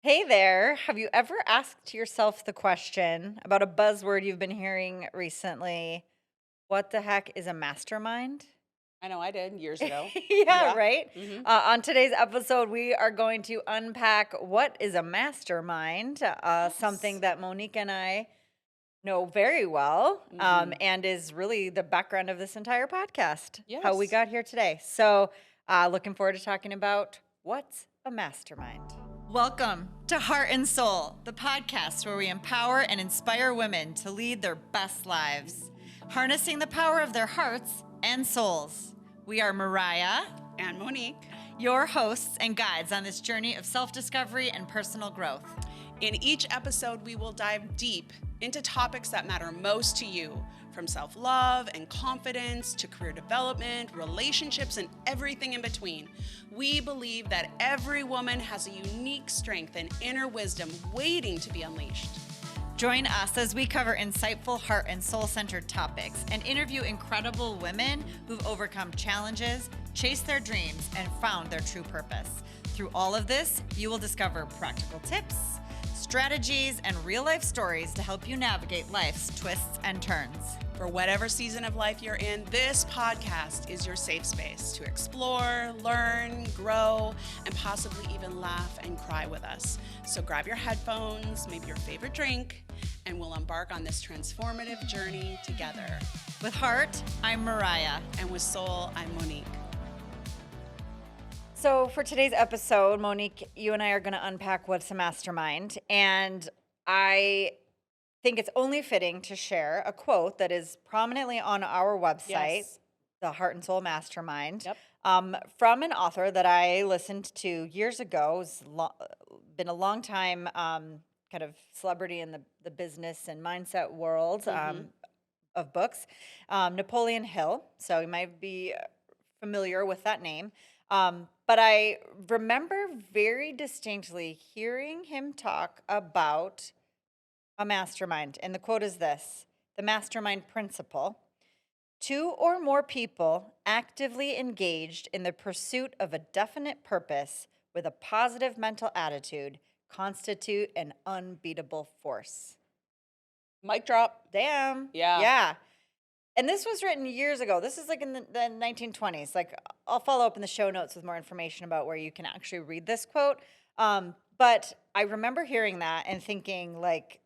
Hey there. Have you ever asked yourself the question about a buzzword you've been hearing recently? What the heck is a mastermind? I know I did years ago. Yeah, Yeah. right. Mhm. On today's episode, we are going to unpack what is a mastermind, something Yes. that Monique and I know very well, Mhm. and is really the background of this entire podcast, how we Yes. got here today. So, looking forward to talking about what's a mastermind. Welcome to Heart and Soul, the podcast where we empower and inspire women to lead their best lives, harnessing the power of their hearts and souls. We are Mariah, And Monique. your hosts and guides on this journey of self discovery and personal growth. In each episode, we will dive deep into topics that matter most to you, from self-love and confidence to career development, relationships, and everything in between. We believe that every woman has a unique strength and inner wisdom waiting to be unleashed. Join us as we cover insightful heart and soul centered topics and interview incredible women who've overcome challenges, chased their dreams, and found their true purpose. Through all of this, you will discover practical tips, strategies, and real life stories to help you navigate life's twists and turns. For whatever season of life you're in, this podcast is your safe space to explore, learn, grow, and possibly even laugh and cry with us. So grab your headphones, maybe your favorite drink, and we'll embark on this transformative journey together. With heart, I'm Mariah. And with soul, I'm Monique. So, for today's episode, Monique, you and I are going to unpack what's a mastermind. And I think it's only fitting to share a quote that is prominently on our website, Yes. the Heart and Soul Mastermind, Yep. from an author that I listened to years ago. It's been a long time kind of celebrity in the business and mindset world Mm-hmm. of books, Napoleon Hill. So you might be familiar with that name. But I remember very distinctly hearing him talk about a mastermind. And the quote is this: the mastermind principle. Two or more people actively engaged in the pursuit of a definite purpose with a positive mental attitude constitute an unbeatable force. Mic drop. Damn. Yeah. Yeah. And this was written years ago. This is like in the 1920s. Like, I'll follow up in the show notes with more information about where you can actually read this quote. But I remember hearing that and thinking, like,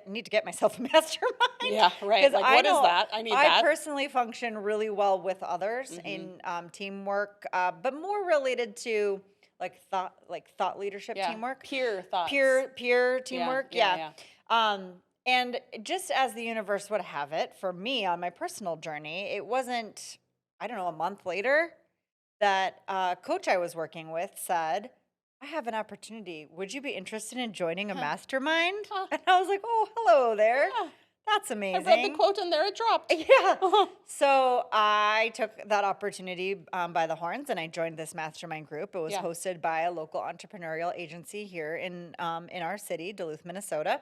need to get myself a mastermind Yeah, right. because Like, I what is know that? I need I that. personally function really well with others Mm-hmm. in teamwork, but more related to like thought leadership Yeah. teamwork, Peer thoughts. peer Yeah, teamwork. yeah, Yeah. yeah. And just as the universe would have it, for me on my personal journey, it wasn't, I don't know, a month later that a coach I was working with said, I have an opportunity. Would you be interested in joining a Huh. mastermind? Huh. And I was like, oh, hello there. Yeah. That's I read the amazing. quote and there it dropped. Yeah. Uh-huh. So I took that opportunity by the horns and I joined this mastermind group. It was Yeah. hosted by a local entrepreneurial agency here in our city, Duluth, Minnesota.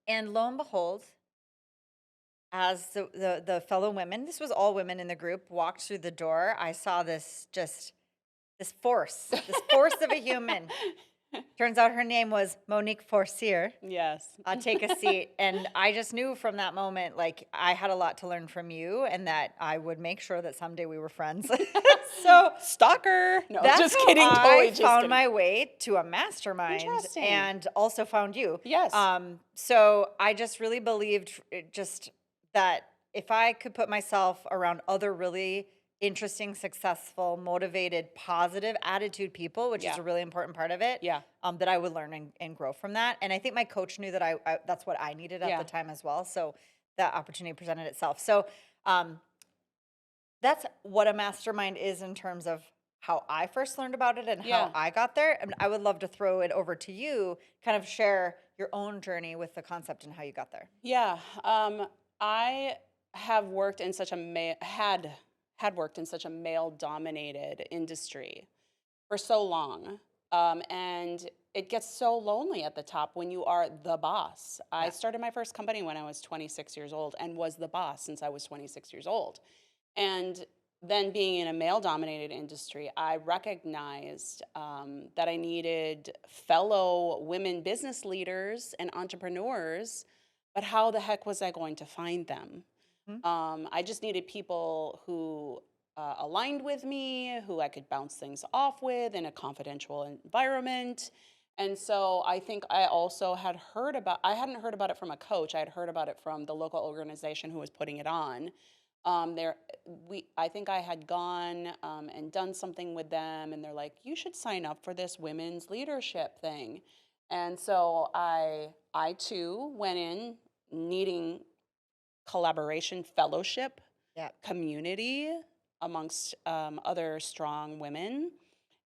And lo and behold, as the fellow women, this was all women in the group, walked through the door, I saw this force of a human. Turns out her name was Monique Forcier. Yes. Take a seat. And I just knew from that moment, like, I had a lot to learn from you and that I would make sure that someday we were friends. So Stalker. No, that's just how kidding. Totally I just found kidding. my way to a mastermind Interesting. and also found you. Yes. So I just really believed just that if I could put myself around other really interesting, successful, motivated, positive attitude people, which is Yeah. a really important part of it, Yeah. that I would learn and grow from that. And I think my coach knew that I that's what I needed at Yeah. the time as well. So that opportunity presented itself. So um, that's what a mastermind is in terms of how I first learned about it and how Yeah. I got there. And I would love to throw it over to you, kind of share your own journey with the concept and how you got there. Yeah. I have worked in such a had worked in such a male dominated industry for so long. And it gets so lonely at the top when you are the boss. I Yeah. started my first company when I was 26 years old and was the boss since I was 26 years old. And then being in a male-dominated industry, I recognized that I needed fellow women business leaders and entrepreneurs, but how the heck was I going to find them? Mhm. I just needed people who aligned with me, who I could bounce things off with in a confidential environment. And so I think I also I hadn't heard about it from a coach. I had heard about it from the local organization who was putting it on. There, I think I had gone and done something with them, and they're like, "You should sign up for this women's leadership thing." And so I too went in needing collaboration, fellowship, Yeah. community amongst other strong women,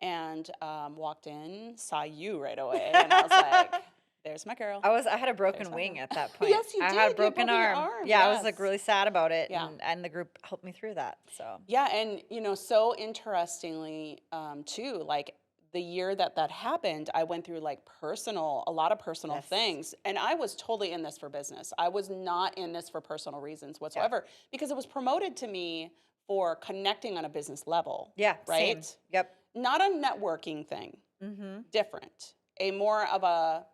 and walked in, saw you right away, and I was like, "There's my girl. I had a There's broken my wing girl." at that point. Yes, you I did. had a You had broken broken your arm. arm. Yeah, I was like Yes. really sad about it, Yeah. and the group helped me through that. So Yeah, and so interestingly, too, like the year that happened, I went through like a lot of personal yes, things, and I was totally in this for business. I was not in this for personal reasons yeah, whatsoever because it was promoted to me for connecting on a business level, yeah, same. right? Yep. Not a networking thing, Mm-hmm. different, a more of a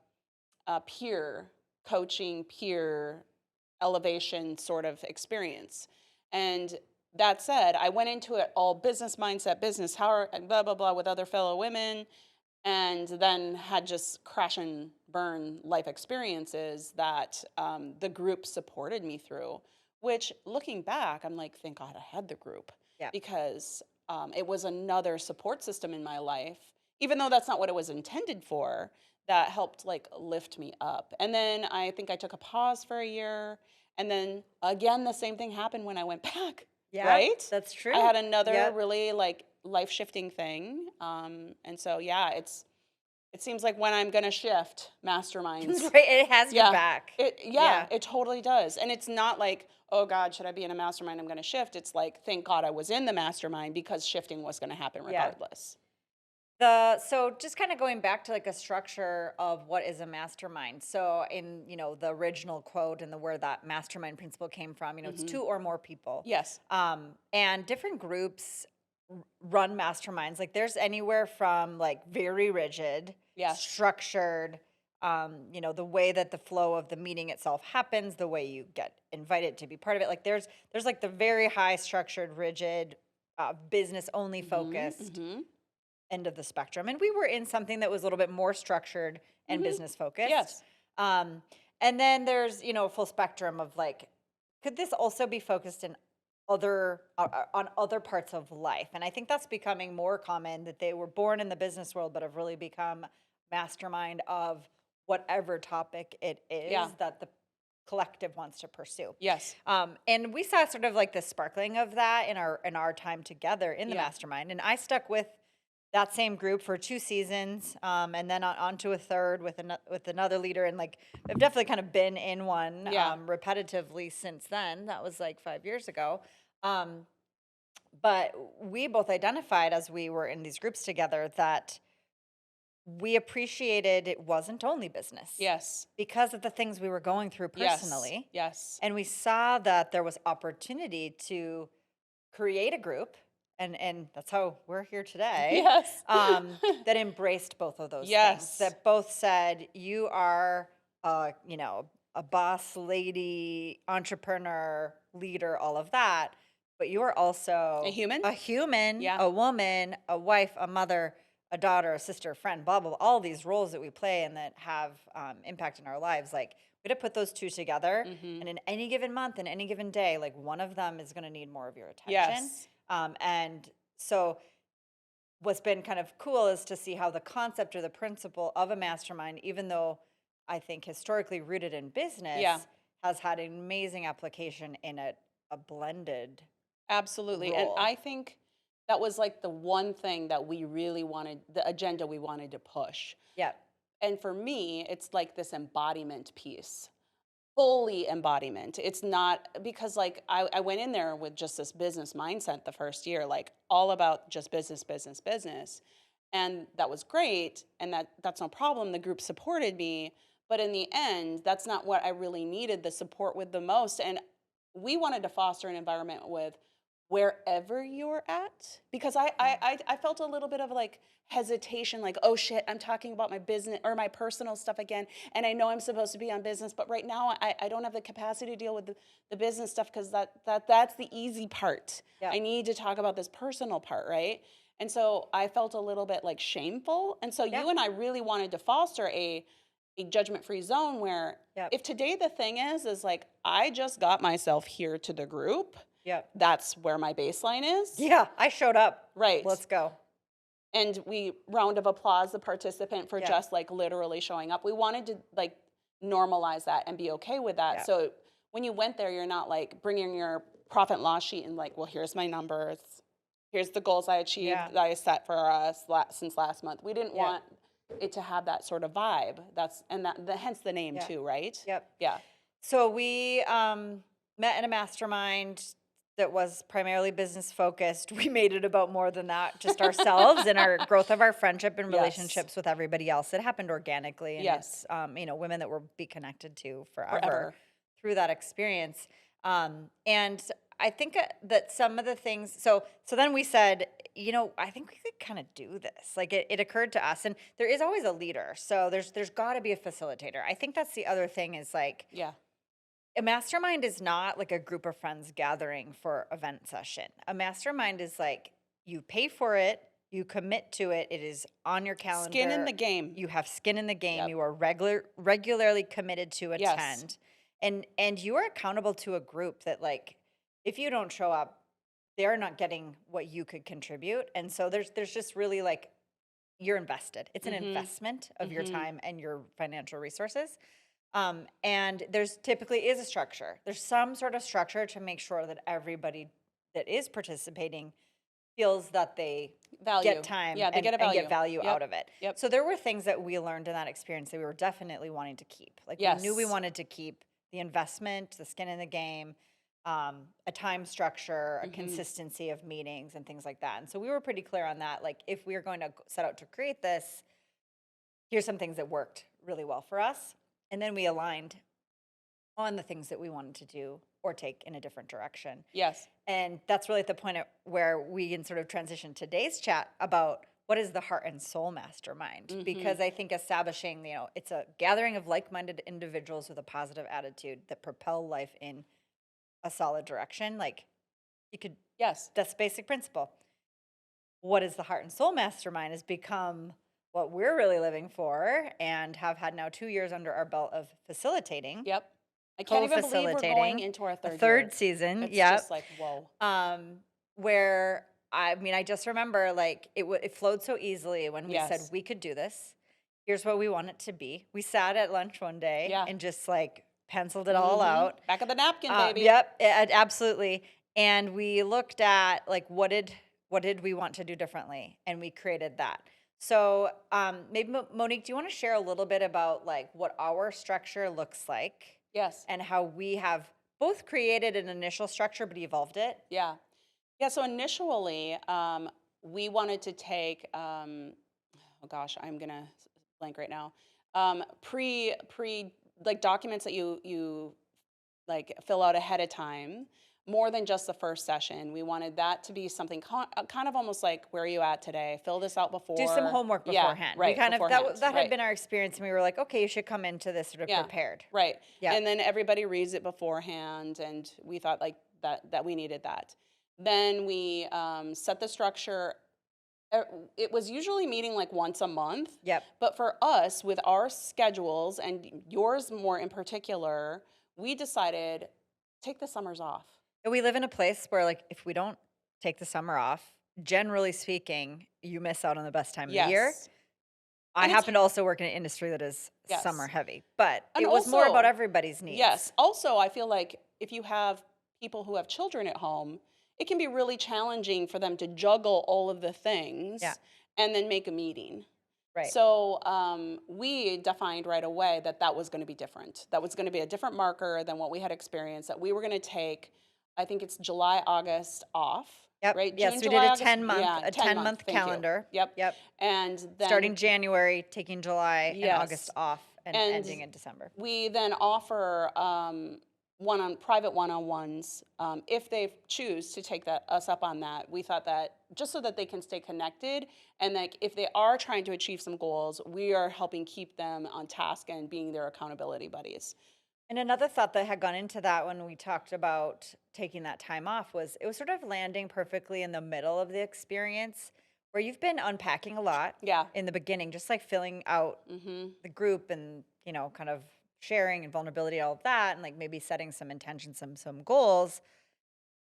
peer coaching, peer elevation sort of experience. And that said, I went into it all business mindset, business, how, blah, blah, blah, with other fellow women, and then had just crash and burn life experiences that the group supported me through, which looking back, I'm like, thank God I had the group Yeah. because it was another support system in my life, even though that's not what it was intended for, that helped like lift me up. And then I think I took a pause for a year. And then again, the same thing happened when I went back, Yeah, right? that's I true. had another Yep. really like life shifting thing. And so, yeah, it seems like when I'm going to shift masterminds, Right, it has your yeah, back. yeah, Yeah. it totally does. And it's not like, oh God, should I be in a mastermind? I'm going to shift. It's like, thank God I was in the mastermind because shifting was going to happen Yeah. regardless. So just kind of going back to like a structure of what is a mastermind. So in, the original quote and where that mastermind principle came from, it's Hmm. two or more people. Yes. And different groups run masterminds. Like there's anywhere from like very rigid, Yes. structured, the way that the flow of the meeting itself happens, the way you get invited to be part of it. Like there's like the very high structured, rigid, business only Hmm. focused Hmm. end of the spectrum. And we were in something that was a little bit more structured and Hmm. business focused. Yes. And then there's, a full spectrum of like, could this also be focused in on other parts of life? And I think that's becoming more common that they were born in the business world, but have really become mastermind of whatever topic it is Yeah. that the collective wants to pursue. Yes. And we saw sort of like the sparkling of that in our time together in the Yeah. mastermind. And I stuck with that same group for 2 seasons, and then on to a third with another leader, and like I've definitely kind of been in one Yeah. repetitively since then. That was like 5 years ago. Um, but we both identified as we were in these groups together that we appreciated it wasn't only business Yes. because of the things we were going through Yes. personally. Yes. And we saw that there was opportunity to create a group, and that's how we're here today, Yes. that embraced both of those things, Yes. that both said, you are, a boss lady, entrepreneur, leader, all of that, but you are also A human? a human, Yeah. a woman, a wife, a mother, a daughter, a sister, a friend, blah, blah, blah, all these roles that we play and that have impact in our lives. Like, we had to put those two together. Hmm. And in any given month, in any given day, like one of them is going to need more of your attention. Yes. And so what's been kind of cool is to see how the concept or the principle of a mastermind, even though I think historically rooted in business, Yeah. has had an amazing application in a blended Absolutely. And role. I think that was like the one thing that we really wanted, the agenda we wanted to push. Yeah. And for me, it's like this embodiment piece, fully embodiment. It's not because like I went in there with just this business mindset the first year, like all about just business, business, business. And that was great. And that's no problem. The group supported me. But in the end, that's not what I really needed the support with the most. And we wanted to foster an environment with wherever you're at, because I felt a little bit of like hesitation, like, oh shit, I'm talking about my business or my personal stuff again, and I know I'm supposed to be on business, but right now I don't have the capacity to deal with the business stuff, because that's the easy part. Yeah. I need to talk about this personal part, right? And so I felt a little bit like shameful, and so Yeah. you and I really wanted to foster a judgment-free zone where, Yep. if today the thing is like, I just got myself here to the group, Yep. that's where my baseline is. Yeah. I showed up. Right. Let's go. And we round of applause the participant for Yeah. just like literally showing up. We wanted to like normalize that and be okay with that. Yeah. So when you went there, you're not like bringing your profit and loss sheet and like, well, here's my numbers. Here's the goals I achieved Yeah. that I set for us since last month. We didn't Yeah. want it to have that sort of vibe. Hence the name Yeah. too, right? Yep. Yeah. So we met in a mastermind that was primarily business focused. We made it about more than that, just ourselves and our growth of our friendship and Yes. relationships with everybody else. It happened organically, and Yes. it's women that we'll be connected to forever, Forever. through that experience. And I think that some of the things. So then we said, I think we could kind of do this. Like it occurred to us, and there is always a leader. So there's got to be a facilitator. I think that's the other thing is like. Yeah. A mastermind is not like a group of friends gathering for event session. A mastermind is like you pay for it, you commit to it, it is on your calendar. Skin in the game. You have skin in the game. Yep. You are regularly committed to Yes. attend. And you are accountable to a group that, like, if you don't show up, they're not getting what you could contribute. And so there's just really like you're invested. It's an investment of your time and your financial resources. And there's typically is a structure. There's some sort of structure to make sure that everybody that is participating feels that they get time Yeah, they and, get a and value. get value Yep. out of it. Yep. So there were things that we learned in that experience that we were definitely wanting to keep. Like Yes. we knew we wanted to keep the investment, the skin in the game, a time structure, a consistency of meetings and things like that. And so we were pretty clear on that. Like if we are going to set out to create this, here's some things that worked really well for us. And then we aligned on the things that we wanted to do or take in a different direction. Yes. And that's really at the point at where we can sort of transition today's chat about what is the heart and soul mastermind. Because I think establishing, it's a gathering of like-minded individuals with a positive attitude that propel life in a solid direction. Like you could, Yes. that's basic principle. What is the heart and soul mastermind has become what we're really living for and have had now 2 years under our belt of facilitating. Yep. I can't even believe we're going into our third year. Season. It's Yep. just like, whoa. Where I just remember like it flowed so easily when we said Yes. we could do this. Here's what we want it to be. We sat at lunch one day Yeah. and just like penciled it all out. Back of the napkin, baby. Yep, absolutely. And we looked at like what did we want to do differently, and we created that. So maybe Monique, do you want to share a little bit about like what our structure looks like Yes. and how we have both created an initial structure but evolved it? Yeah. Yeah. So initially, we wanted to take, oh gosh, I'm going to blank right now. Pre like documents that you like fill out ahead of time, more than just the first session. We wanted that to be something kind of almost like, where are you at today? Fill this out before. Do some homework beforehand. Yeah, right. We kind beforehand, of that right. had been our experience, and we were like, okay, you should come into this sort of prepared. Right. Yeah. And then everybody reads it beforehand, and we thought like that we needed that. Then we set the structure. It was usually meeting like once a month. Yep. But for us, with our schedules and yours more in particular, we decided take the summers off. And we live in a place where like if we don't take the summer off, generally speaking, you miss out on the best time of the year. I happen to also work in an industry that is summer heavy, but And it was more also- about everybody's needs. Yes. Also, I feel like if you have people who have children at home, it can be really challenging for them to juggle all of the things and then make a meeting. Right. So we defined right away that was going to be different. That was going to be a different marker than what we had experienced, that we were going to take, I think it's July, August off. Yep. Right? Yes, June, we July, did a August? 10 month Yeah, a 10 month thank you. calendar. Yep. Yep. And then Starting January, taking July and Yes. August off, and And ending in December. we then offer private one-on-ones, if they choose to take us up on that. We thought that just so that they can stay connected, and like if they are trying to achieve some goals, we are helping keep them on task and being their accountability buddies. And another thought that had gone into that when we talked about taking that time off was it was sort of landing perfectly in the middle of the experience where you've been unpacking a lot Yeah. in the beginning, just like filling out Mm-hmm. the group and, kind of sharing and vulnerability, all of that, and like maybe setting some intentions, some goals.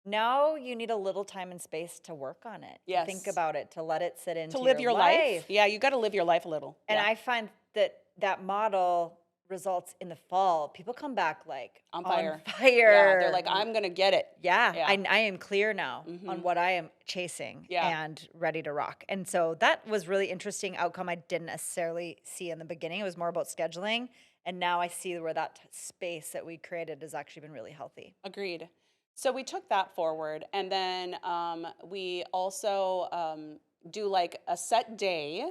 Now you need a little time and space to work on it, to think Yes. about it, to let it sit To into live your your life. life. Yeah, you got to live your life a little. And Yeah. I find that model results in the fall. People come back like On fire. On fire. Yeah, they're like, I'm going to get it. Yeah, Yeah. I am clear now on what I am chasing Yeah. and ready to rock. And so that was really interesting outcome I didn't necessarily see in the beginning. It was more about scheduling. And now I see where that space that we created has actually been really healthy. Agreed. So we took that forward, and then we also do like a set day.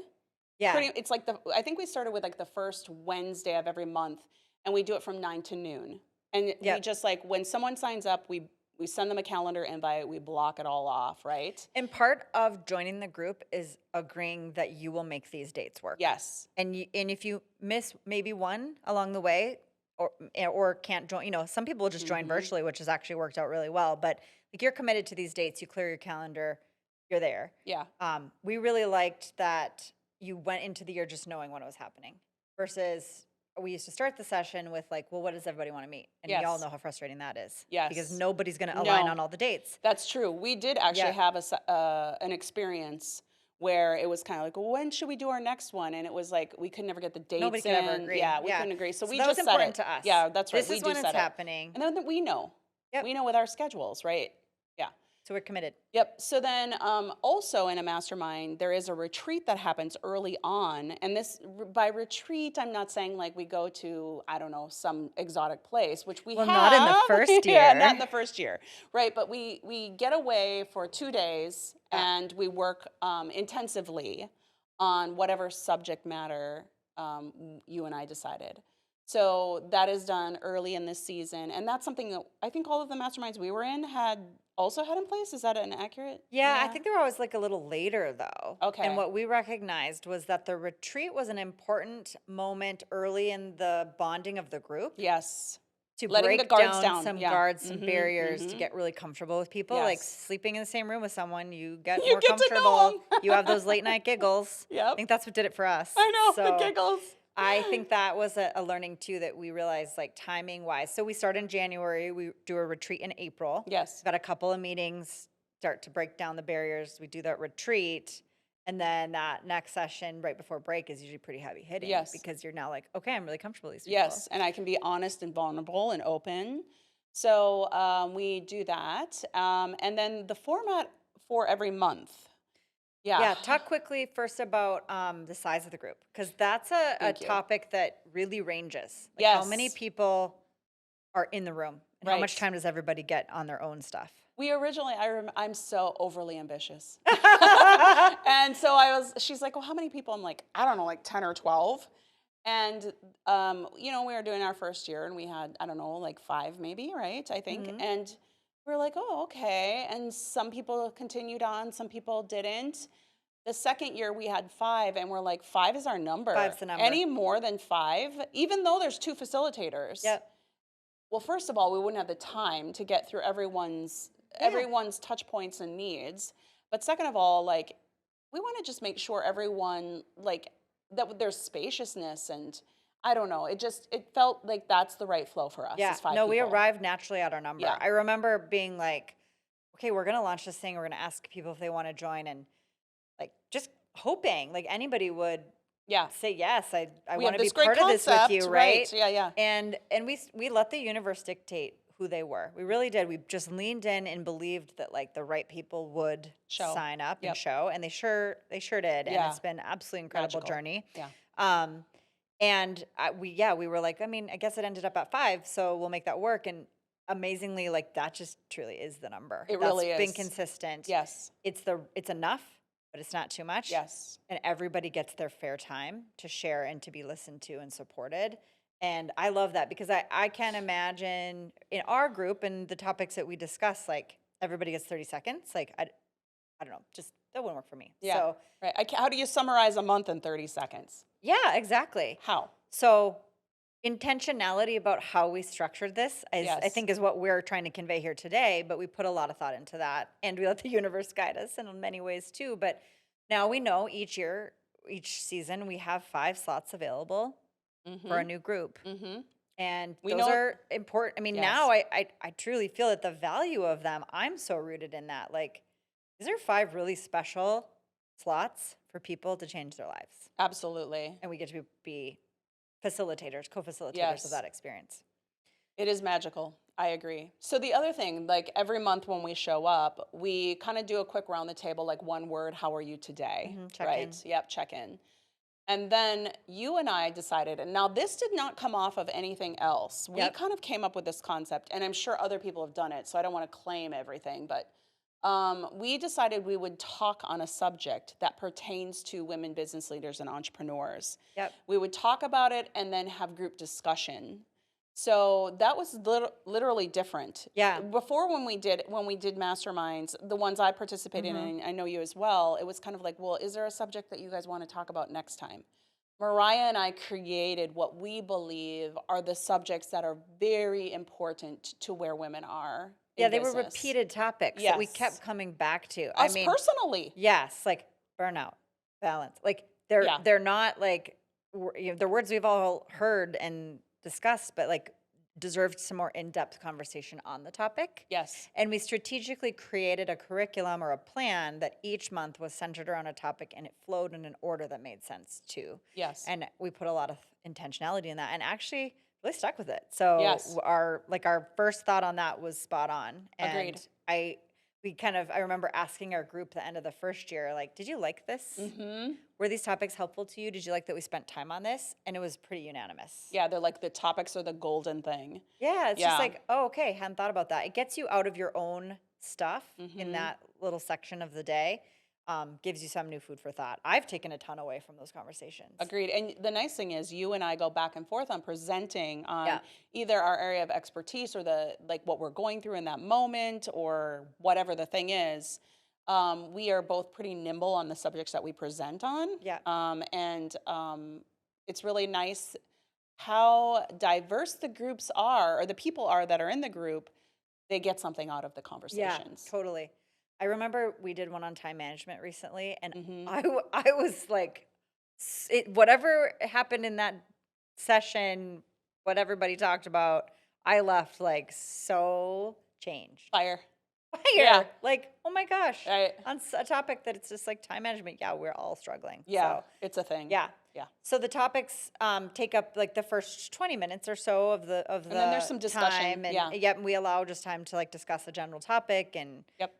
Yeah. It's like I think we started with like the first Wednesday of every month, and we do it from 9 to noon. And we Yep. just like when someone signs up, we send them a calendar invite, we block it all off, right? And part of joining the group is agreeing that you will make these dates work. Yes. And if you miss maybe one along the way or can't join, some people will just join virtually, which has actually worked out really well. But like you're committed to these dates, you clear your calendar, you're there. Yeah. We really liked that you went into the year just knowing when it was happening versus we used to start the session with like, well, what does everybody want to meet? And we all Yes. know how frustrating that is. Yes. Because nobody's going to align No. on all the dates. That's true. We did actually Yeah. have an experience where it was kind of like, well, when should we do our next one? And it was like we could never get the dates. Nobody could ever agree. Yeah, we couldn't agree. So we that just was set important it. to us. Yeah, that's right. This we is do when it's set it. happening. And then we know. Yep. We know with our schedules, right? Yeah. So we're committed. Yep. So then also in a mastermind, there is a retreat that happens early on. And this, by retreat, I'm not saying like we go to, I don't know, some exotic place, which we have. Not in the first Yeah, year. not in the first year. Right. But we get away for 2 days and we work intensively on whatever subject matter you and I decided. So that is done early in this season. And that's something that I think all of the masterminds we were in had in place. Is that an accurate? Yeah, I think they were always like a little later though. Okay. And what we recognized was that the retreat was an important moment early in the bonding of the group. Yes. To Letting break the guards down. some Yeah. guards, some barriers to get really comfortable with people. Like Yes. sleeping in the same room with someone, you get You more get to know comfortable. 'em. You have those late night giggles. Yep. I think that's what did it for us. I know, the So giggles. I think that was a learning too that we realized like timing wise. So we start in January, we do a retreat in April. Yes. Got a couple of meetings, start to break down the barriers. We do that retreat. And then that next session right before break is usually pretty heavy hitting. Yes. Because you're now like, okay, I'm really comfortable with these people. Yes. And I can be honest and vulnerable and open. So we do that. And then the format for every month. Yeah, talk quickly first about the size of the group, because that's a Thank you. topic that really ranges. Like how many Yes. people are in the room, and how much Right. time does everybody get on their own stuff? We originally, I'm so overly ambitious. And so she's like, well, how many people? I'm like, I don't know, like 10 or 12. And, we were doing our first year and we had, I don't know, like 5 maybe, right? I think. And we were like, oh, okay. And some people continued on, some people didn't. The second year we had 5 and we're like, 5 is our number. 5's the number. Any more than 5, even though there's 2 facilitators. Yep. Well, first of all, we wouldn't have the time to get through everyone's touch points and needs. But second of all, like, we want to just make sure everyone, like, that there's spaciousness, and I don't know, it felt like that's the right flow for us. Yeah. Is 5 No, we people. arrived naturally at our number. Yeah. I remember being like, okay, we're gonna launch this thing. We're gonna ask people if they want to join, and like just hoping like anybody would Yeah. say yes. I We want have to be this great part of this with concept, you, right? Yeah, yeah. And we let the universe dictate who they were. We really did. We just leaned in and believed that like the right people would Show. sign up Yep. and show, and they sure did. And Yeah. it's been absolutely incredible Magical. journey. Yeah. And we were like, I mean, I guess it ended up at 5, so we'll make that work. And amazingly, like that just truly is the number. It That's really been is. consistent. Yes. It's enough, but it's not too much. Yes. And everybody gets their fair time to share and to be listened to and supported. And I love that because I can't imagine in our group and the topics that we discuss, like everybody gets 30 seconds. Like, I don't know, just that wouldn't work for me. Yeah. So, Right. How do you summarize a month in 30 seconds? yeah, exactly. How? So, intentionality about how we structured this is, I Yes. think, is what we're trying to convey here today. But we put a lot of thought into that, and we let the universe guide us in many ways too. But now we know each year, each season, we have 5 slots available for a Mm-hmm. new group. Mm-hmm. And We those know. are important. I mean, now Yes. I truly feel that the value of them, I'm so rooted in that. Like, these are 5 really special slots for people to change their lives. Absolutely. And we get to be facilitators, co-facilitators of Yes. that experience. It is magical. I agree. So the other thing, like every month when we show up, we kind of do a quick round the table, like one word, how are you today? Check Right? in. Yep, check in. And then you and I decided, and now this did not come off of anything else. We Yep. kind of came up with this concept, and I'm sure other people have done it, so I don't want to claim everything, but we decided we would talk on a subject that pertains to women business leaders and entrepreneurs. Yep. We would talk about it and then have group discussion. So that was literally different. Yeah. Before when we did masterminds, the ones I participated in, and I know you as well, it was kind of like, well, is there a subject that you guys want to talk about next time? Mariah and I created what we believe are the subjects that are very important to where women are in Yeah, they were business. repeated topics that we Yes. kept coming back to. Us personally. Yes, like burnout, balance. Like Yeah. they're not like they're words we've all heard and discussed, but like deserved some more in-depth conversation on the topic. Yes. And we strategically created a curriculum or a plan that each month was centered around a topic and it flowed in an order that made sense too. Yes. And we put a lot of intentionality in that and actually really stuck with it. So Yes. our first thought on that was spot on. And Agreed. I remember asking our group at the end of the first year, like, did you like this? Mm-hmm. Were these topics helpful to you? Did you like that we spent time on this? And it was pretty unanimous. Yeah, they're like the topics are the golden thing. Yeah, it's Yeah. just like, oh, okay, hadn't thought about that. It gets you out of your own stuff Mm-hmm. in that little section of the day, gives you some new food for thought. I've taken a ton away from those conversations. Agreed. And the nice thing is you and I go back and forth on presenting on Yeah. either our area of expertise or what we're going through in that moment or whatever the thing is. We are both pretty nimble on the subjects that we present on. Yeah. It's really nice how diverse the groups are or the people are that are in the group. They get something out of the Yeah, conversations. totally. I remember we did one on time management recently, and Mhm. I was like, whatever happened in that session, what everybody talked about, I left like so changed. Fire. Fire. Yeah. Like, oh my gosh. Right. On a topic that it's just like time management. Yeah, we're all struggling. Yeah, So, it's a thing. yeah. Yeah. So the topics take up like the first 20 minutes or so of the And then there's some discussion, time, and yeah. yep, we allow just time to like discuss a general topic and Yep.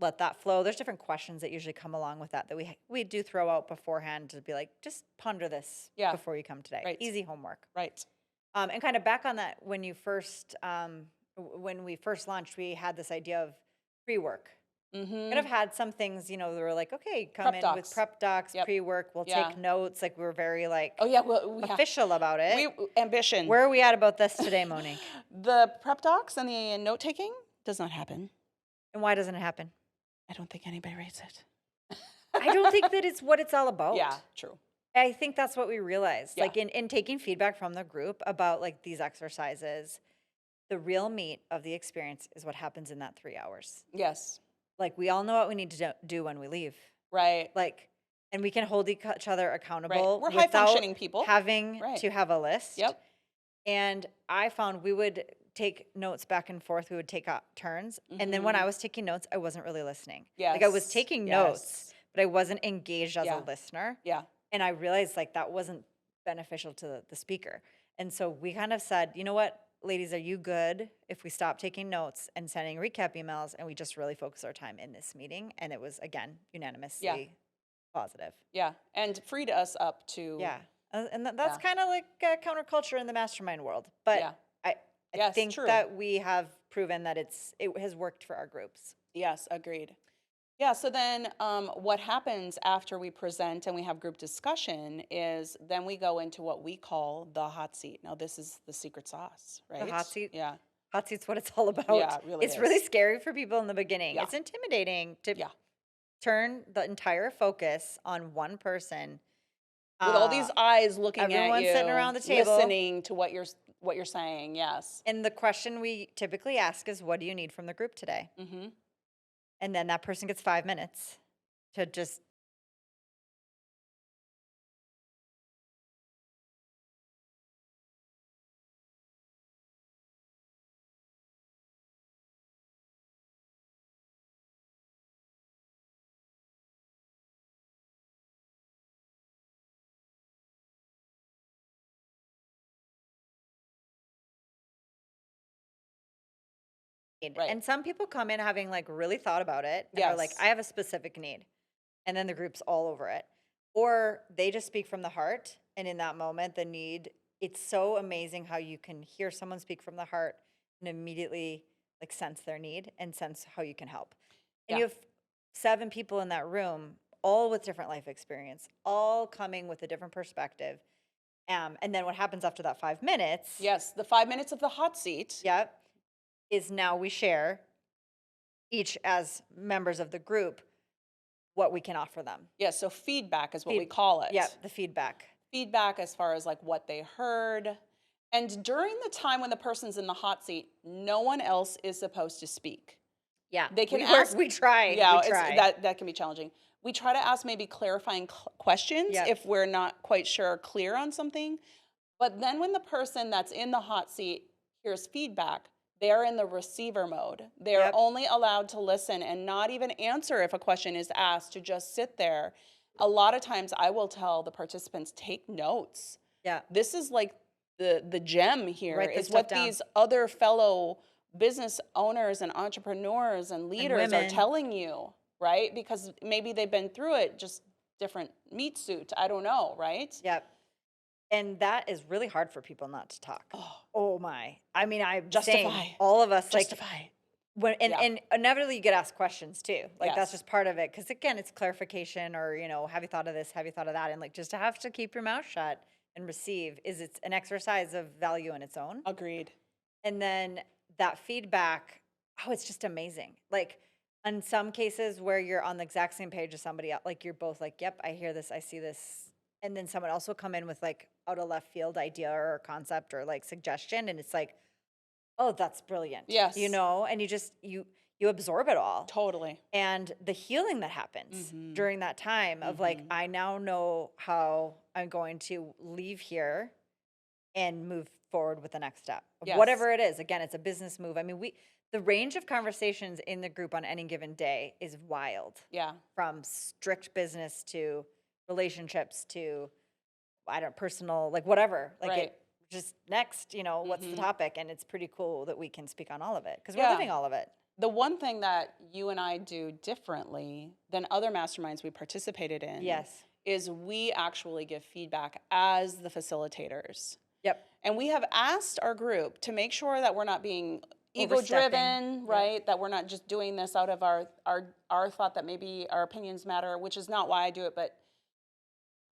let that flow. There's different questions that usually come along with that we do throw out beforehand to be like, just ponder this Yeah. before you come today. Right. Easy homework. Right. And kind of back on that, when we first launched, we had this idea of pre-work. Mm-hmm. Kind of had some things, they were like, okay, come Prep in docs. with prep docs, Yep. pre-work, we'll Yeah. take notes. Like we were very like Oh yeah, well, yeah. official about it. Ambition. Where are we at about this today, Monique? The prep docs and the note taking does not happen. And why doesn't it happen? I don't think anybody reads it. I don't think that it's what it's all about. Yeah, true. I think that's what we realized. Yeah. Like in taking feedback from the group about like these exercises, the real meat of the experience is what happens in that 3 hours. Yes. Like we all know what we need to do when we leave. Right. Like, and we can hold each other accountable. We're high-functioning people. Having Right. to have a list. Yep. And I found we would take notes back and forth. We would take turns. And then when I was taking notes, I wasn't really listening. Like I was Yes. taking Yes. notes, but I wasn't engaged as Yeah. a listener. Yeah. And I realized like that wasn't beneficial to the speaker. And so we kind of said, you know what, ladies, are you good if we stop taking notes and sending recap emails and we just really focus our time in this meeting? And it was, again, unanimously positive. Yeah. And freed us up to. Yeah. And that's Yeah. kind of like counterculture in the mastermind world. But Yeah. I Yes, think true. that we have proven that it has worked for our groups. Yes. Agreed. Yeah, so then what happens after we present and we have group discussion is then we go into what we call the hot seat. Now, this is the secret sauce, The right? hot seat. Yeah. Hot seat's what it's all Yeah, about. it really It's really is. scary for people in the beginning. Yeah. It's intimidating to Yeah. turn the entire focus on one person. With all these Uh, eyes looking at Everyone sitting you, around the table. listening to what you're saying. Yes. And the question we typically ask is, what do you need from the group today? Mm-hmm. And then that person gets 5 minutes to just, Right. and some people come in having like really thought about it and are like, Yes. I have a specific need. And then the group's all over it. Or they just speak from the heart. And in that moment, the need, it's so amazing how you can hear someone speak from the heart and immediately like sense their need and sense how you can help. And Yeah. you have 7 people in that room, all with different life experience, all coming with a different perspective. And then what happens after that 5 minutes, Yes. The 5 minutes of the hot seat. yep, is now we share each as members of the group what we can offer them. Yes. So feedback is what we Feed, call it. yeah, the feedback. Feedback as far as like what they heard. And during the time when the person's in the hot seat, no one else is supposed to speak. Yeah, They can we work, ask. we try, Yeah, we it's, try. that can be challenging. We try to ask maybe clarifying questions Yep. if we're not quite sure or clear on something. But then when the person that's in the hot seat hears feedback, they're in the receiver mode. They're Yep. only allowed to listen and not even answer if a question is asked, to just sit there. A lot of times I will tell the participants, take notes. Yeah. This is like the gem here, Write this is stuff what down. these other fellow business owners and entrepreneurs and leaders are women. telling you, right? Because maybe they've been through it, just different meat suit. I don't know, right? Yep. And that is really hard for people not to talk. Oh my. I mean, I'm Justify. saying all of us like Justify. when Yeah. and inevitably you get asked questions too. Like that's Yes. just part of it. Cause again, it's clarification or, have you thought of this? Have you thought of that? And like just to have to keep your mouth shut and receive it's an exercise of value in its own. Agreed. And then that feedback, oh, it's just amazing. Like in some cases where you're on the exact same page as somebody else, like you're both like, yep, I hear this, I see this. And then someone else will come in with like out of left field idea or concept or like suggestion. And it's like, oh, that's brilliant. Yes. And you absorb it all. Totally. And the healing that happens during that time of like, I now know how I'm going to leave here and move forward with the next step of Yes. whatever it is. Again, it's a business move. I mean, the range of conversations in the group on any given day is wild. Yeah. From strict business to relationships to personal, like whatever. Like Right. it just next, what's the topic? And it's pretty cool that we can speak on all of it because we're Yeah. living all of it. The one thing that you and I do differently than other masterminds we participated in, Yes. is we actually give feedback as the facilitators. Yep. And we have asked our group to make sure that we're not being ego Overstepping. driven, Yep. right? That we're not just doing this out of our thought that maybe our opinions matter, which is not why I do it, but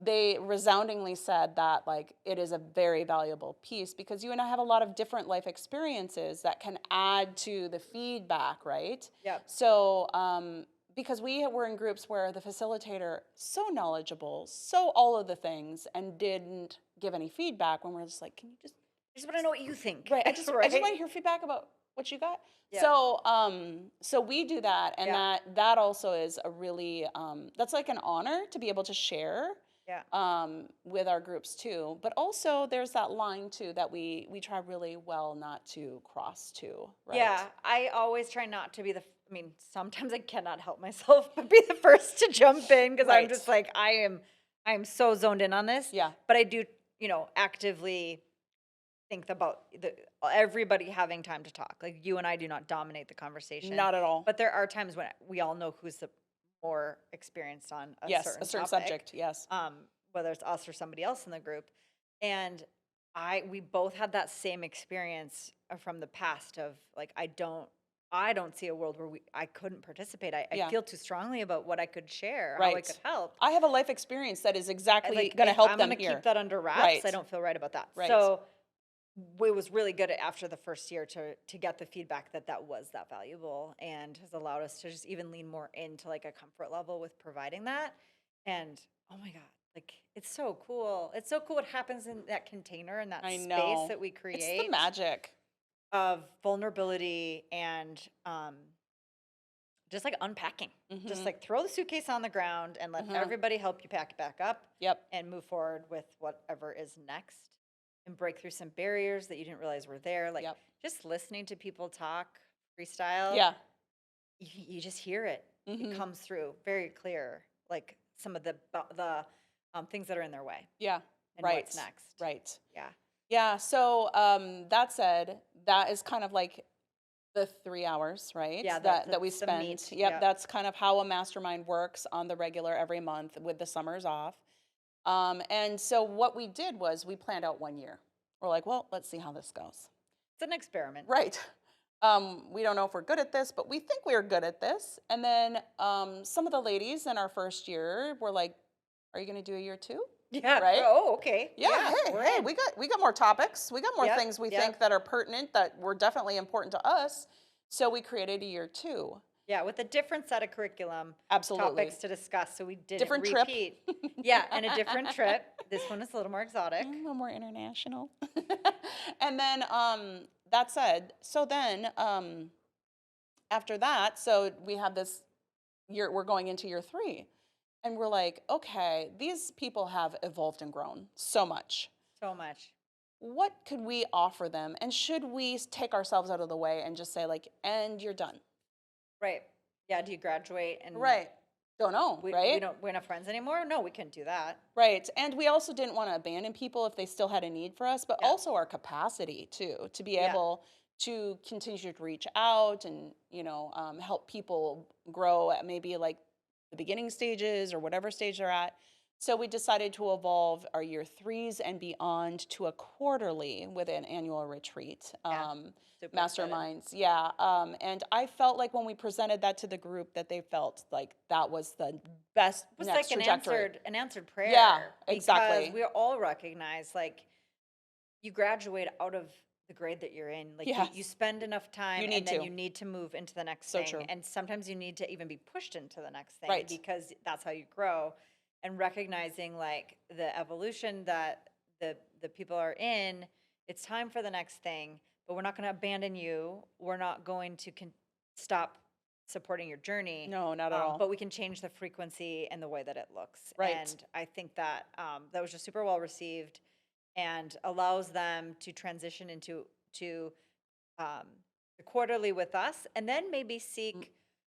they resoundingly said that like it is a very valuable piece because you and I have a lot of different life experiences that can add to the feedback, right? Yep. So because we were in groups where the facilitator so knowledgeable, so all of the things, and didn't give any feedback when we're just like, can you just I just want to know what you think. right? I just want to hear feedback about what you got. Yeah. So we do that, and Yeah. that also is a really that's like an honor to be able to share. Yeah. With our groups too, but also there's that line too that we try really well not to cross too, right? Yeah, I always try not to be sometimes I cannot help myself but be the first to jump in because I'm Right. just like I am so zoned in on this. Yeah. But I do, actively think about everybody having time to talk. Like you and I do not dominate the conversation. Not at all. But there are times when we all know who's the more experienced on a yes, certain a certain topic. subject. Yes. Whether it's us or somebody else in the group. And we both had that same experience from the past of like, I don't I don't see a world where I couldn't participate. I Yeah. feel too strongly about what I could share, how I Right. could help. I have a life experience that is exactly Like, going to if help I'm them gonna keep here. that under wraps, I Right. don't feel right about that. Right. So it was really good after the first year to get the feedback that that was that valuable, and has allowed us to just even lean more into like a comfort level with providing that. And oh my God, like it's so cool. It's so cool what happens in that container and that I space know. that we It's the create magic. of vulnerability and just like unpacking. Just Mhm. like throw the suitcase on the ground and let Mhm. everybody help you pack it back up Yep. and move forward with whatever is next and break through some barriers that you didn't realize were there. Like Yep. just listening to people talk freestyle, Yeah. you just hear it. It Mhm. comes through very clear, like some of the things that are in their way Yeah. and Right. what's next. Right. Yeah. Yeah. So that said, that is kind of like the 3 hours, right? Yeah, That we that's the spend. meat. Yep. Yeah. That's kind of how a mastermind works on the regular every month with the summers off. And so what we did was we planned out 1 year. We're like, well, let's see how this goes. It's an experiment. Right. We don't know if we're good at this, but we think we're good at this. And then some of the ladies in our first year were like, "Are you going to do a year two?" Yeah. Right? Oh, okay. Yeah. Yeah, Hey, we're hey, in. we got more topics. We got more Yep. things we think Yep. that are pertinent that were definitely important to us. So we created a year two. Yeah, with a different set of curriculum Absolutely. topics to discuss so we didn't Different trip. repeat. Yeah, and a different trip. This one is a little more A exotic. little more international. And then that said, so then after that, so we have this year, we're going into year three. And we're like, okay, these people have evolved and grown so much. So much. What could we offer them? And should we take ourselves out of the way and just say, like, and you're done? Right. Yeah, do you graduate and Right. Don't know, right? we're not friends anymore? No, we couldn't do that. Right. And we also didn't want to abandon people if they still had a need for us, but Yeah. also our capacity too, to be Yeah. able to continue to reach out and, help people grow at maybe like the beginning stages or whatever stage they're at. So we decided to evolve our year threes and beyond to a quarterly with an annual retreat. Yeah. Super excited. Masterminds, yeah. And I felt like when we presented that to the group that they felt like that was the best It was next like trajectory. an answered prayer. Yeah, Because exactly. we all recognize like you graduate out of the grade that you're in. Like you Yes, spend enough time you and need then to. you need to move into the next So thing. true. And sometimes you need to even be pushed into the next thing Right. because that's how you grow. And recognizing like the evolution that the people are in, it's time for the next thing, but we're not going to abandon you. We're not going to stop supporting your journey. No, not at all. But we can change the frequency and the way that it looks. Right. And I think that that was just super well received and allows them to transition into to um, the quarterly with us, and then maybe Mm, seek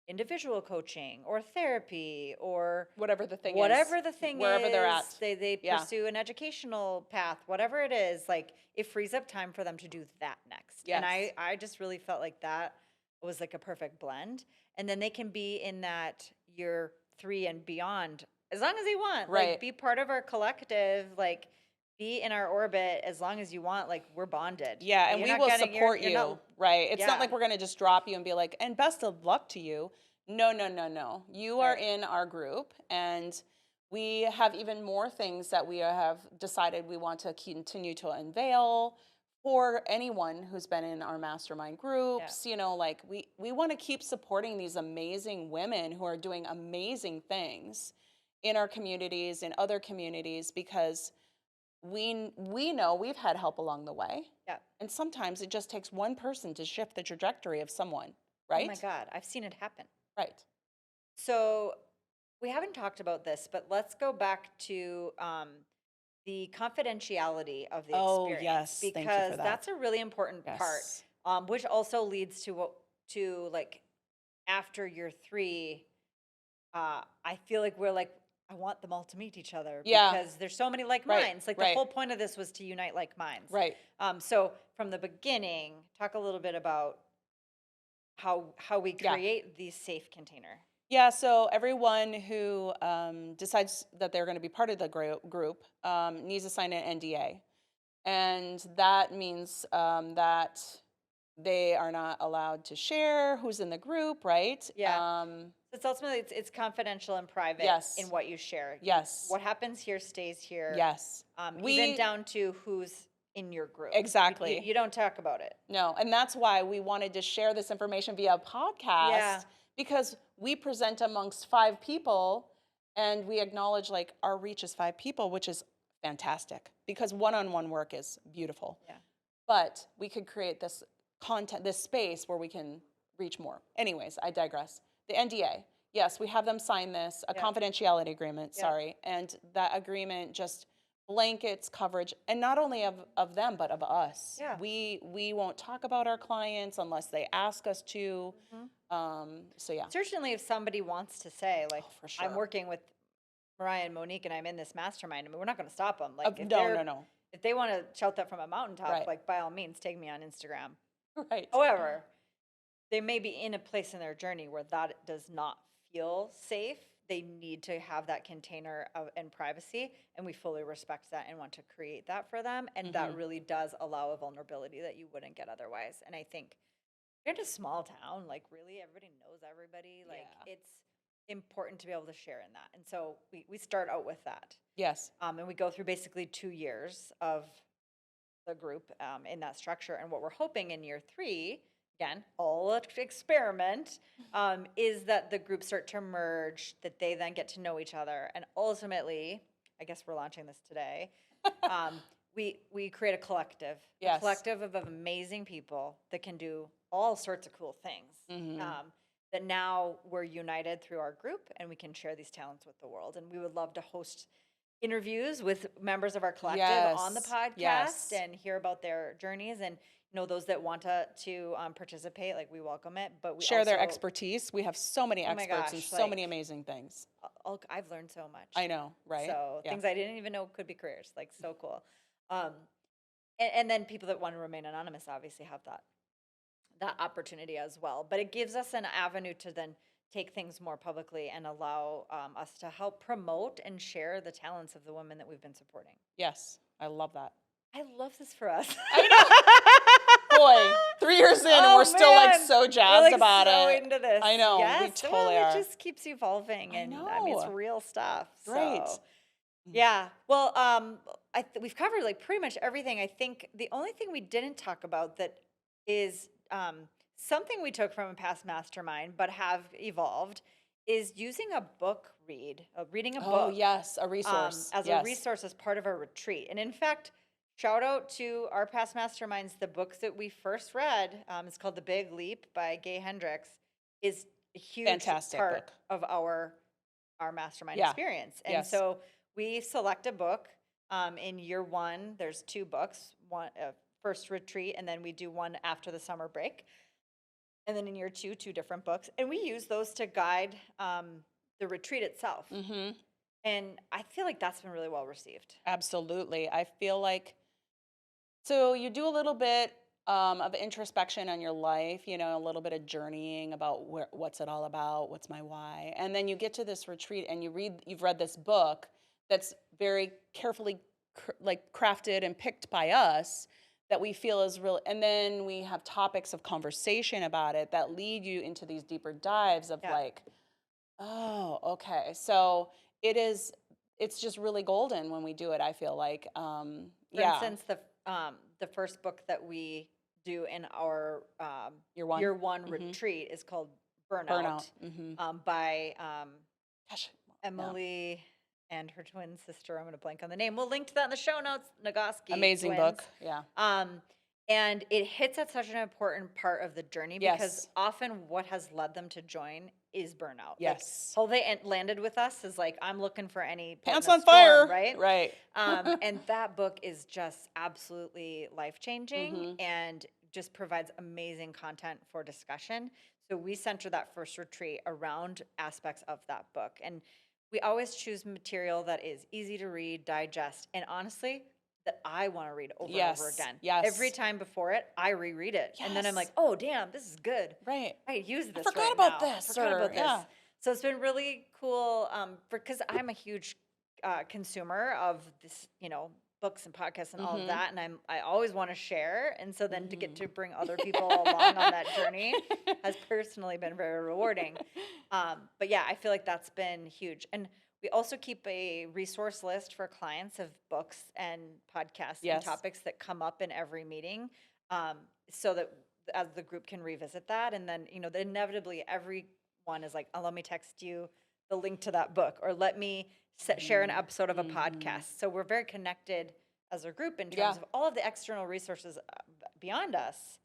individual coaching or therapy or whatever the thing is, whatever the thing wherever they're is. at. They Yeah. pursue an educational path, whatever it is. Like it frees up time for them to do that next. And Yes. I just really felt like that was like a perfect blend. And then they can be in that year three and beyond as long as they want. Like Right. be part of our collective. Like be in our orbit as long as you want. Like we're bonded. Yeah, and You're we not will getting. support You're you. not. Right. It's not Yeah. like we're going to just drop you and be like, and best of luck to you. No, no, no, no. You are Right. in our group, and we have even more things that we have decided we want to continue to unveil for anyone who's been in our mastermind Yeah. groups. Like we want to keep supporting these amazing women who are doing amazing things in our communities, in other communities, because we know we've had help along the way, Yeah. and sometimes it just takes one person to shift the trajectory of someone, Oh my right? God. I've seen it happen. Right. So we haven't talked about this, but let's go back to the confidentiality of the Oh, experience yes. Thank you for because that. that's a really important part, Yes. which also leads to like after year three. I feel like we're like I want them all to meet each other Yeah. because there's so many like Right. minds. Like the Right. whole point of this was to unite like minds. Right. So from the beginning, talk a little bit about how we Yeah. create the safe container. Yeah. So everyone who decides that they're going to be part of the group needs to sign an NDA, and that means that They are not allowed to share who's in the group, right? Yeah. It's ultimately it's confidential and private Yes. in what you share. Yes. What happens here stays here. Yes. Even down to who's in your group. Exactly. You don't talk about it. No, and that's why we wanted to share this information via podcast, Yeah. because we present amongst 5 people and we acknowledge like our reach is 5 people, which is fantastic because one-on-one work is beautiful. Yeah. But we could create this content, this space where we can reach more. Anyways, I digress. The NDA. Yes, we have them sign this, a Yeah. confidentiality agreement, Yeah. sorry. And that agreement just blankets coverage, and not only of them, but of us. Yeah. We won't talk about our clients unless they ask us to. So yeah. Certainly if somebody wants to say, like, for sure. I'm working with Mariah and Monique and I'm in this mastermind, I mean, we're not going to stop them. Like, No. If they want to shout that from a mountaintop, Right. like, by all means, take me on Instagram. Right. However, they may be in a place in their journey where that does not feel safe. They need to have that container and privacy, and we fully respect that and want to create that for them. And that really does allow a vulnerability that you wouldn't get otherwise. And I think you're in a small town, like, really everybody knows everybody. Like, it's important to be able to share in that. And so we start out with that. Yes. And we go through basically 2 years of the group in that structure. And what we're hoping in year 3, again, all experiment, is that the groups start to merge, that they then get to know each other. And ultimately, I guess we're launching this today, we create a collective, Yes. a collective of amazing people that can do all sorts of cool things. That now we're united through our group and we can share these talents with the world. And we would love to host interviews with members of our collective on the podcast and hear about their journeys. And those that want to participate, like, we welcome it. But we share their also, expertise. We have so many experts and so many amazing things. I've learned so much. I know, right? So things I didn't even know could be careers, like, so cool. And then people that want to remain anonymous obviously have that opportunity as well. But it gives us an avenue to then take things more publicly and allow us to help promote and share the talents of the women that we've been supporting. Yes, I love that. I love this for us. Boy, 3 years in and we're still like so jazzed about it. Into this. I know, yes. we totally are. It just keeps evolving, and I mean, it's real stuff. Great. So, yeah. Well, we've covered like pretty much everything. I think the only thing we didn't talk about that is something we took from a past mastermind but have evolved is using a book reading a book. Oh, yes, a resource. As a resource as part of our retreat. And in fact, shout out to our past masterminds. The books that we first read, it's called The Big Leap by Gay Hendricks, is a huge Fantastic part book. of our mastermind experience. And so we select a book. In year 1, there's 2 books, one first retreat, and then we do one after the summer break. And then in year 2, 2 different books. And we use those to guide the retreat itself. And I feel like that's been really well received. Absolutely. I feel like, so you do a little bit of introspection on your life, a little bit of journeying about what's it all about, what's my why. And then you get to this retreat and you've read this book that's very carefully crafted and picked by us that we feel is real. And then we have topics of conversation about it that lead you into these deeper dives of like, oh, okay. So it's just really golden when we do it, I feel like. For instance, the first book that we do in our year one retreat is called Burnout. By Emily and her twin sister. I'm going to blank on the name. We'll link to that in the show notes. Nagoski. Amazing twins. book. Yeah. And it hits at such an important part of the journey because often what has led them to join is burnout. Yes. Like, how they landed with us is like, I'm looking for any pants on fire, right? Right. And that book is just absolutely life-changing and just provides amazing content for discussion. So we center that first retreat around aspects of that book. And we always choose material that is easy to read, digest, and honestly, that I want to read over and over again. Yes. Every time before it, I reread it. And then I'm like, oh, damn, this is good. Right. I use this I forgot about now. this. I forgot about this. So it's been really cool because I'm a huge consumer of this, books and podcasts and all of that, and I always want to share, and so then to get to bring other people along on that journey has personally been very rewarding. But yeah, I feel like that's been huge. And we also keep a resource list for clients of books and podcasts and topics that come up in every meeting, so that as the group can revisit that. And then, inevitably everyone is like, oh, let me text you the link to that book, or let me share an episode of a podcast. So we're very connected as a group in terms of all of the external resources beyond us.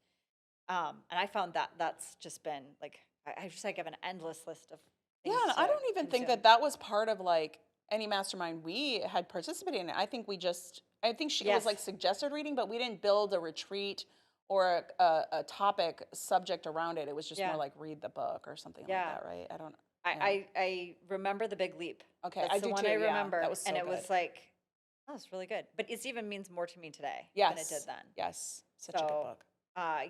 And I found that that's just been like, I just like have an endless list of things. Yeah, and I don't even think that was part of like any mastermind we had participated in. I think she was like suggested reading, but we didn't build a retreat or a topic subject around it. It was just more like read the book or something like that, right? I remember The Big Leap. Okay, That's I the do one too. I remember, that was so and it good. was like, oh, it's really good. But it even means more to me today than it did then. Yes, such a good book.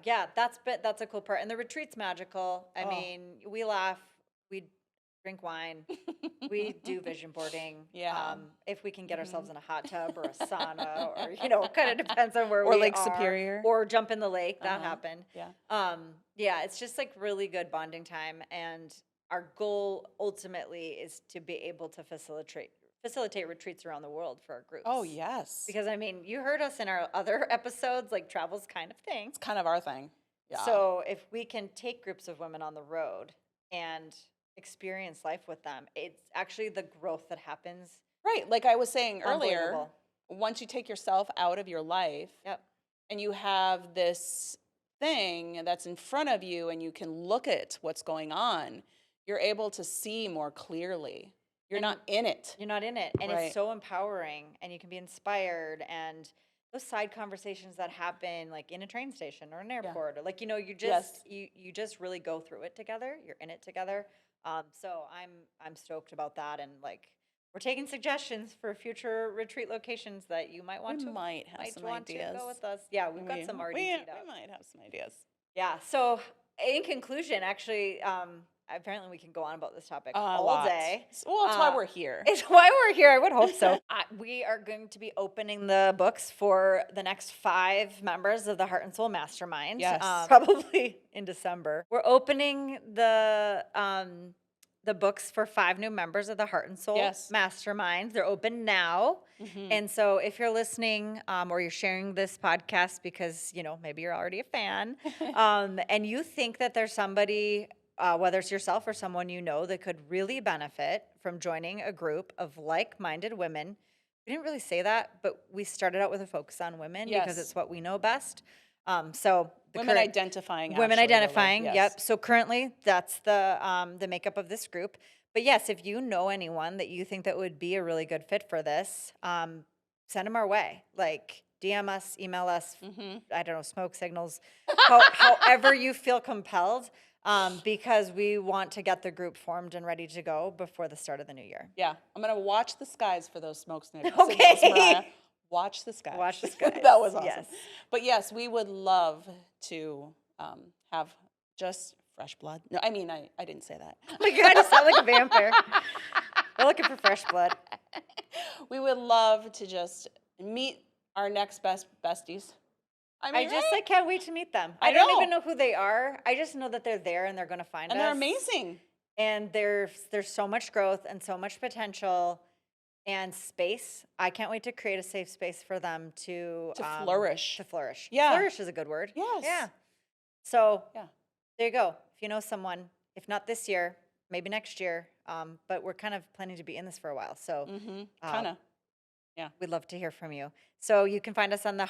Yeah, that's a cool part. And the retreat's magical. I mean, we laugh, we drink wine, we do vision boarding. Yeah. If we can get ourselves in a hot tub or a sauna, or kind of depends on where or we Lake are. Superior, or jump in the lake. That happened. Yeah. Yeah, it's just like really good bonding time, and our goal ultimately is to be able to facilitate retreats around the world for our groups. Oh, yes. Because, I mean, you heard us in our other episodes, like travel's kind of thing. It's kind of our thing. Yeah. So if we can take groups of women on the road and experience life with them, it's actually the growth that happens. Right. Like I was saying earlier, Unbelievable. once you take yourself out of your life and you have this thing that's in front of you and you can look at what's going on, you're able to see more clearly. You're not in it. You're not in it. And it's so empowering, and you can be inspired. And those side conversations that happen like in a train station or an airport, or like, you just, you just really go through it together. You're in it together. So I'm stoked about that. And like, we're taking suggestions for future retreat locations that you might want to. We might have some ideas. To go with us. Yeah, we've got some already teed up. We might have some ideas. Yeah. So in conclusion, actually, apparently we can go on about this topic all day. Well, that's why we're here. It's why we're here. I would hope so. We are going to be opening the books for the next 5 members of the Heart and Soul Mastermind. Yes. Probably in December. We're opening the books for 5 new members of the Heart and Soul Mastermind. They're open now. And so if you're listening or you're sharing this podcast because, maybe you're already a fan and you think that there's somebody, whether it's yourself or someone that could really benefit from joining a group of like-minded women. We didn't really say that, but we started out with a focus on women because it's what we know best. So women identifying. Yep. So currently that's the makeup of this group. But yes, if you know anyone that you think that would be a really good fit for this, send them our way. Like DM us, email us, I don't know, smoke signals, however you feel compelled. Because we want to get the group formed and ready to go before the start of the new year. Yeah. I'm going to watch the skies for those smoke signals. Okay. Mariah. Watch the skies. Watch the skies. That was awesome. Yes. But yes, we would love to have just fresh blood. No, I mean, I didn't say that. Oh my God, you sound like a vampire. We're looking for fresh blood. We would love to just meet our next besties. I just can't wait to meet them. I don't even know who they are. I just know that they're there and they're going to find us. And they're amazing. And there's so much growth and so much potential and space. I can't wait to create a safe space for them to flourish. To flourish. Yeah. Flourish is a good word. Yes. Yeah. So there you go. If you know someone, if not this year, maybe next year. But we're kind of planning to be in this for a while. So kind of. Yeah. We'd love to hear from you. So you can find us on the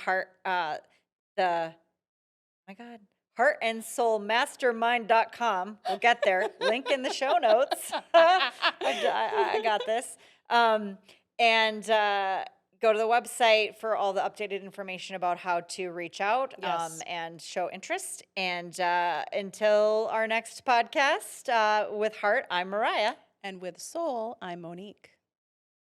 heartandsoulmastermind.com. We'll get there. Link in the show notes. I got this. And go to the website for all the updated information about how to reach out and show interest. And until our next podcast with Heart, I'm Mariah. And with Soul, I'm Monique.